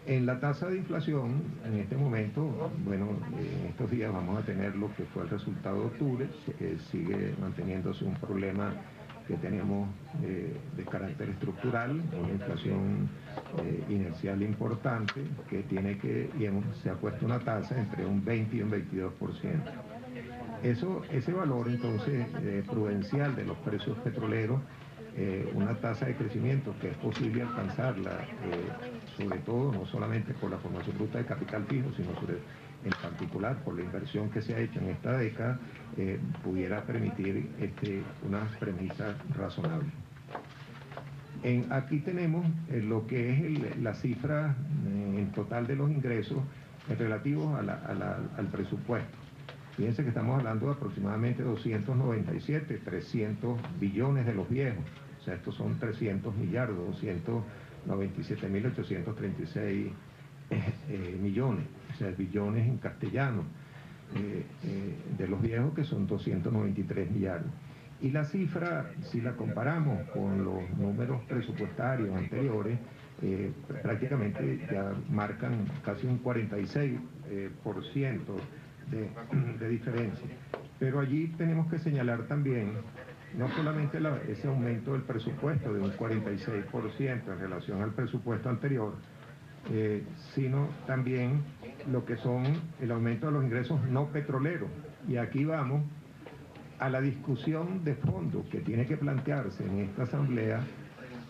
En la tasa de inflación, en este momento, bueno, en estos días vamos a tener lo que fue el resultado de octubre, sigue manteniéndose un problema que tenemos de carácter estructural, una inflación inercial importante que se ha puesto una tasa entre un 20 y un 22%. Ese valor entonces prudencial de los precios petroleros, una tasa de crecimiento que es posible alcanzarla, sobre todo no solamente por la formación bruta de capital fijo, sino en particular por la inversión que se ha hecho en esta década, pudiera permitir unas premisas razonables. Aquí tenemos lo que es la cifra en total de los ingresos relativos al presupuesto. Fíjense que estamos hablando de aproximadamente 297, 300 billones de los viejos. O sea, estos son 300 millardos, 297.836 millones. O sea, billones en castellano de los viejos, que son 293 millardos. Y la cifra, si la comparamos con los números presupuestarios anteriores, prácticamente ya marcan casi un 46% de diferencia. Pero allí tenemos que señalar también no solamente ese aumento del presupuesto de un 46% en relación al presupuesto anterior, sino también lo que son el aumento de los ingresos no petroleros. Y aquí vamos a la discusión de fondo que tiene que plantearse en esta asamblea,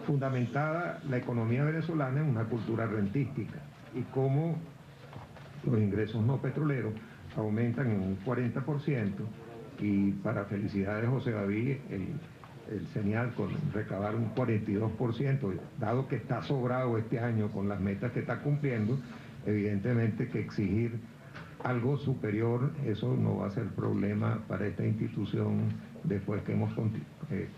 fundamentada la economía venezolana en una cultura rentística, y cómo los ingresos no petroleros aumentan en un 40%, y para felicidad de José David, el señal con recabar un 42%, dado que está sobrado este año con las metas que está cumpliendo, evidentemente que exigir algo superior, eso no va a ser problema para esta institución después que hemos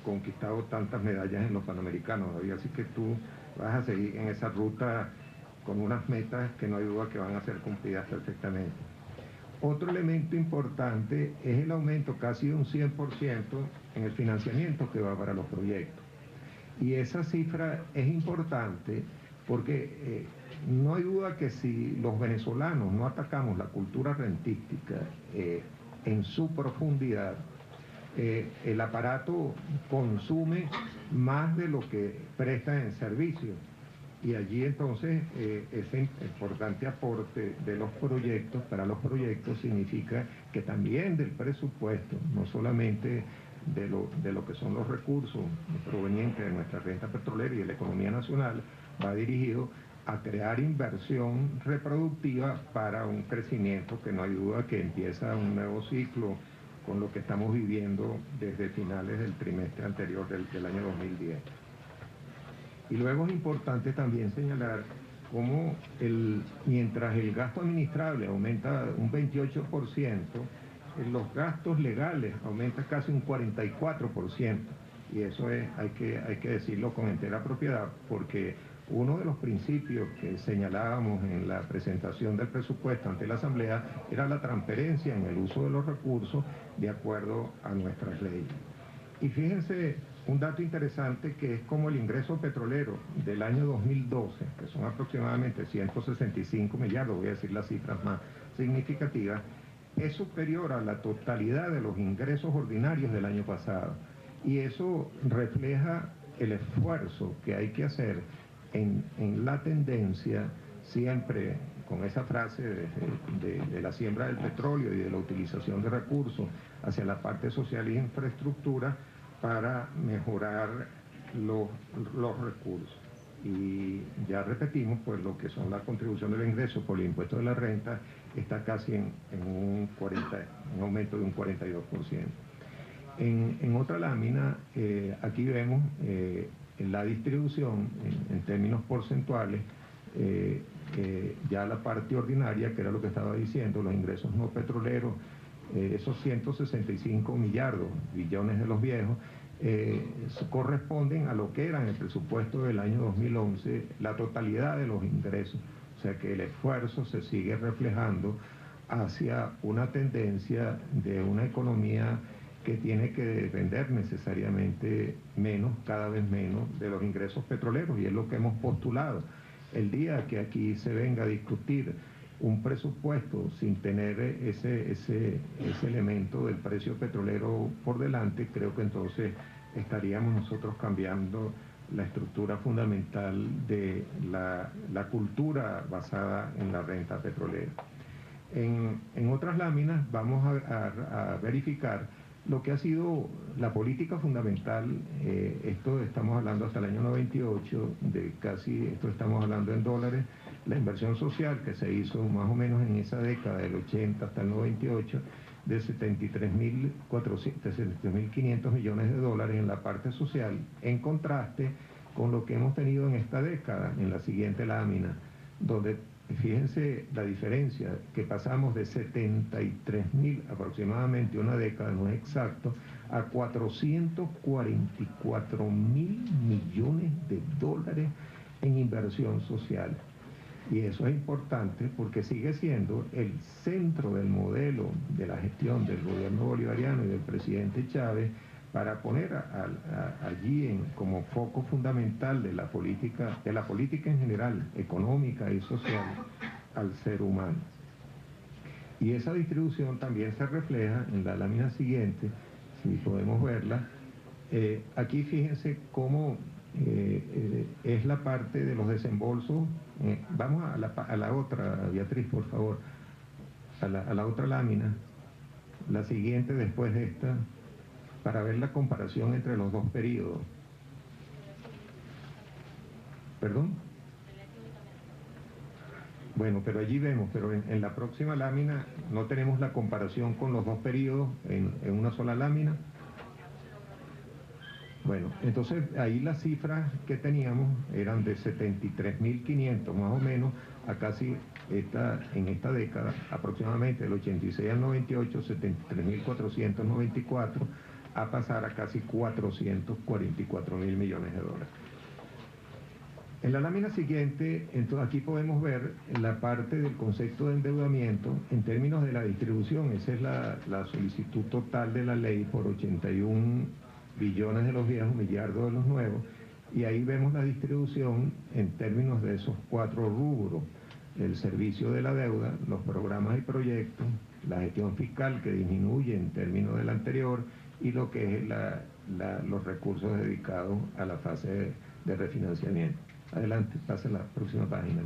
conquistado tantas medallas en los Panamericanos, David. Así que tú vas a seguir en esa ruta con unas metas que no hay duda que van a ser cumplidas perfectamente. Otro elemento importante es el aumento casi de un 100% en el financiamiento que va para los proyectos. Y esa cifra es importante porque no hay duda que si los venezolanos no atacamos la cultura rentística en su profundidad, el aparato consume más de lo que presta en servicio. Y allí entonces ese importante aporte de los proyectos, para los proyectos, significa que también del presupuesto, no solamente de lo que son los recursos provenientes de nuestra renta petrolera y de la economía nacional, va dirigido a crear inversión reproductiva para un crecimiento que no hay duda que empieza un nuevo ciclo con lo que estamos viviendo desde finales del trimestre anterior del año 2010. Y luego es importante también señalar cómo mientras el gasto administrable aumenta un 28%, los gastos legales aumentan casi un 44%. Y eso hay que decirlo con entera propiedad, porque uno de los principios que señalábamos en la presentación del presupuesto ante la Asamblea era la transparencia en el uso de los recursos de acuerdo a nuestras leyes. Y fíjense un dato interesante, que es como el ingreso petrolero del año 2012, que son aproximadamente 165 millardos, voy a decir las cifras más significativas, es superior a la totalidad de los ingresos ordinarios del año pasado. Y eso refleja el esfuerzo que hay que hacer en la tendencia, siempre con esa frase de la siembra del petróleo y de la utilización de recursos hacia la parte social e infraestructura, para mejorar los recursos. Y ya repetimos, pues lo que son las contribuciones del ingreso por el impuesto de la renta está casi en un aumento de un 42%. En otra lámina, aquí vemos la distribución en términos porcentuales, ya la parte ordinaria, que era lo que estaba diciendo, los ingresos no petroleros, esos 165 billones de los viejos, corresponden a lo que era en el presupuesto del año 2011 la totalidad de los ingresos. O sea que el esfuerzo se sigue reflejando hacia una tendencia de una economía que tiene que depender necesariamente menos, cada vez menos, de los ingresos petroleros, y es lo que hemos postulado. El día que aquí se venga a discutir un presupuesto sin tener ese elemento del precio petrolero por delante, creo que entonces estaríamos nosotros cambiando la estructura fundamental de la cultura basada en la renta petrolera. En otras láminas vamos a verificar lo que ha sido la política fundamental. Esto estamos hablando hasta el año 98, de casi, esto estamos hablando en dólares, la inversión social que se hizo más o menos en esa década del 80 hasta el 98, de 73.500 millones de dólares en la parte social, en contraste con lo que hemos tenido en esta década, en la siguiente lámina, donde fíjense la diferencia, que pasamos de 73.000 aproximadamente, una década, no es exacto, a 444.000 millones de dólares en inversión social. Y eso es importante porque sigue siendo el centro del modelo de la gestión del gobierno bolivariano y del presidente Chávez, para poner allí como foco fundamental de la política en general, económica y social, al ser humano. Y esa distribución también se refleja en la lámina siguiente, si podemos verla. Aquí fíjense cómo es la parte de los desembolsos. Vamos a la otra, Beatriz, por favor, a la otra lámina, la siguiente después de esta, para ver la comparación entre los dos periodos. ¿Perdón? Bueno, pero allí vemos, pero en la próxima lámina no tenemos la comparación con los dos periodos en una sola lámina. Bueno, entonces ahí las cifras que teníamos eran de 73.500 más o menos a casi en esta década, aproximadamente del 86 al 98, 73.494, a pasar a casi 444.000 millones de dólares. En la lámina siguiente, entonces aquí podemos ver la parte del concepto de endeudamiento en términos de la distribución. Esa es la solicitud total de la ley por 81 billones de los viejos, millardos de los nuevos, y ahí vemos la distribución en términos de esos cuatro rubros: el servicio de la deuda, los programas y proyectos, la gestión fiscal, que disminuye en términos del anterior, y lo que es los recursos dedicados a la fase de refinanciamiento. Adelante, pase a la próxima página,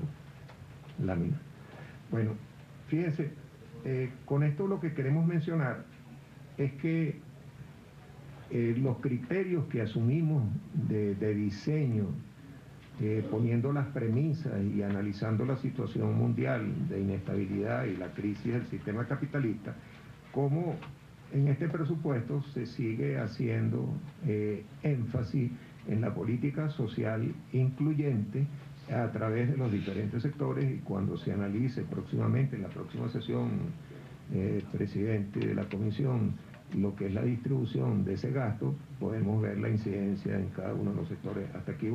lámina. Bueno, fíjense, con esto lo que queremos mencionar es que los criterios que asumimos de diseño, poniendo las premisas y analizando la situación mundial de inestabilidad y la crisis del sistema capitalista, como en este presupuesto se sigue haciendo énfasis en la política social incluyente a través de los diferentes sectores, y cuando se analice próximamente, en la próxima sesión, presidente de la comisión, lo que es la distribución de ese gasto, podemos ver la incidencia en cada uno de los sectores. Hasta aquí